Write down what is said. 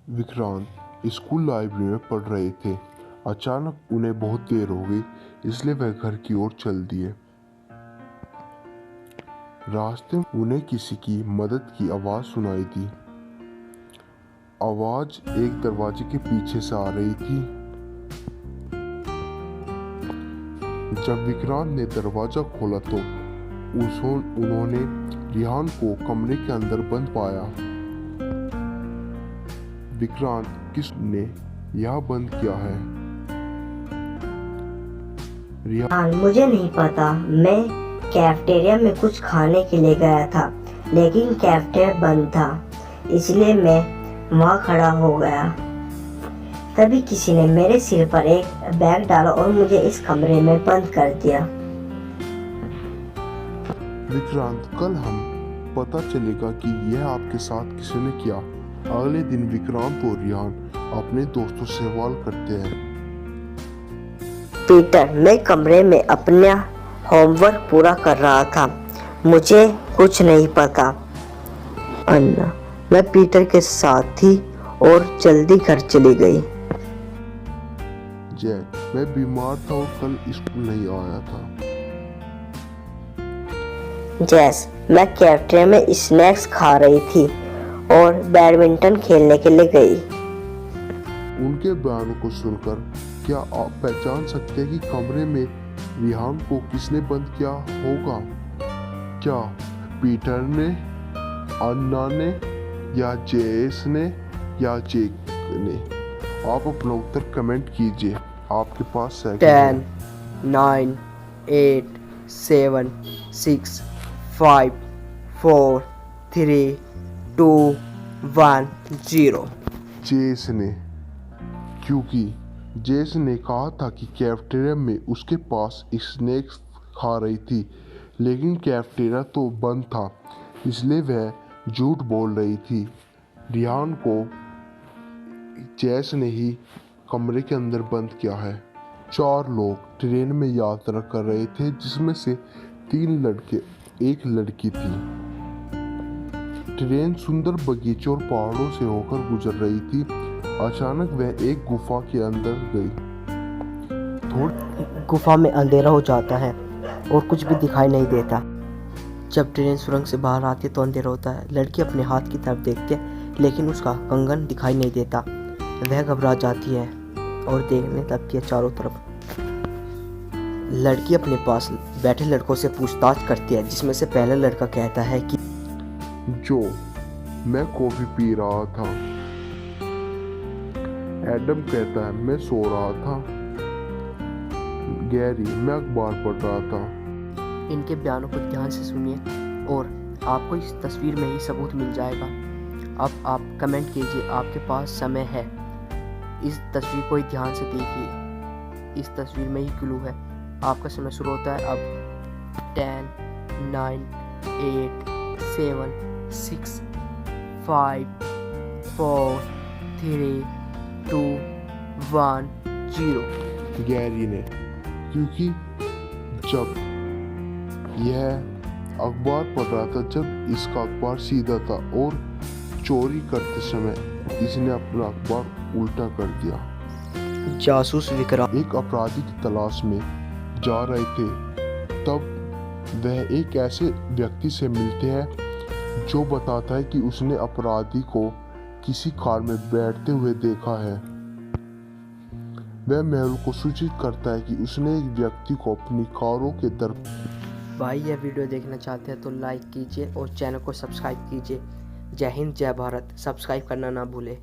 Vikrant school library में पढ़ रहे थे। अचानक उन्हें बहुत देर हो गई, इसलिए वह घर की ओर चल दिए। रास्ते में उन्हें किसी की मदद की आवाज सुनाई दी। आवाज एक दरवाजे के पीछे से आ रही थी। जब विक्रांत ने दरवाजा खोला तो उन्होंने रिहान को कमरे के अंदर बंद पाया। विक्रांत, किसने यह बंद किया है? रिहान, मुझे नहीं पता। मैं कैफेटेरिया में कुछ खाने के लिए गया था, लेकिन कैफेटेरिया बंद था, इसलिए मैं वहाँ खड़ा हो गया। तभी किसी ने मेरे सिर पर एक बैग डाला और मुझे इस कमरे में बंद कर दिया। विक्रांत, कल हम पता चलेगा कि यह आपके साथ किसने किया। अगले दिन विक्रांत और रिहान अपने दोस्तों से सवाल करते हैं। पीटर, मैं कमरे में अपना होमवर्क पूरा कर रहा था, मुझे कुछ नहीं पता। अन्ना, मैं पीटर के साथ थी और जल्दी घर चली गई। जैक, मैं बीमार था और कल स्कूल नहीं आया था। जैस, मैं कैफेटेरिया में स्नैक्स खा रही थी और बैडमिंटन खेलने के लिए गई। उनके बयानों को सुनकर क्या आप पहचान सकते हैं कि कमरे में रिहान को किसने बंद किया होगा? क्या पीटर ने, अन्ना ने, या जेस ने, या जेक ने? आप अपना उत्तर कमेंट कीजिए। आपके पास 10, 9, 8, 7, 6, 5, 4, 3, 2, 1, 0। जेस ने, क्योंकि जेस ने कहा था कि कैफेटेरिया में उसके पास स्नैक्स खा रही थी, लेकिन कैफेटेरिया तो बंद था, इसलिए वह झूठ बोल रही थी। रिहान को जेस ने ही कमरे के अंदर बंद किया है। 4 लोग ट्रेन में यात्रा कर रहे थे, जिसमें से 3 लड़के, 1 लड़की थी। ट्रेन सुंदर बगीचों और पहाड़ों से होकर गुजर रही थी। अचानक वह एक गुफा के अंदर गई। गुफा में अंधेरा हो जाता है और कुछ भी दिखाई नहीं देता। जब ट्रेन सुरंग से बाहर आती है तो अंधेरा होता है। लड़की अपने हाथ की तरफ देखती है, लेकिन उसका कंगन दिखाई नहीं देता। वह घबरा जाती है और देखने लगती है चारों तरफ। लड़की अपने पास बैठे लड़कों से पूछताछ करती है, जिसमें से पहला लड़का कहता है कि जो मैं कॉफी पी रहा था। एडम कहता है मैं सो रहा था। गैरी, मैं अखबार पढ़ रहा था। इनके बयानों को ध्यान से सुनिए और आपको इस तस्वीर में ही सबूत मिल जाएगा। अब आप कमेंट कीजिए, आपके पास समय है। इस तस्वीर को ही ध्यान से देखिए, इस तस्वीर में ही क्लू है। आपका समय शुरू होता है अब। 10, 9, 8, 7, 6, 5, 4, 3, 2, 1, 0। गैरी ने, क्योंकि जब यह अखबार पढ़ रहा था, जब इसका अखबार सीधा था और चोरी करते समय इसने अपना अखबार उल्टा कर दिया। जासूस विक्रांत एक अपराधी की तलाश में जा रहे थे, तब वह एक ऐसे व्यक्ति से मिलते हैं जो बताता है कि उसने अपराधी को किसी कार में बैठते हुए देखा है। वह मेहुल को सूचित करता है कि उसने एक व्यक्ति को अपनी कारों के दर। भाई, यह वीडियो देखना चाहते हैं तो लाइक कीजिए और चैनल को सब्सक्राइब कीजिए। जय हिंद, जय भारत। सब्सक्राइब करना ना भूलें।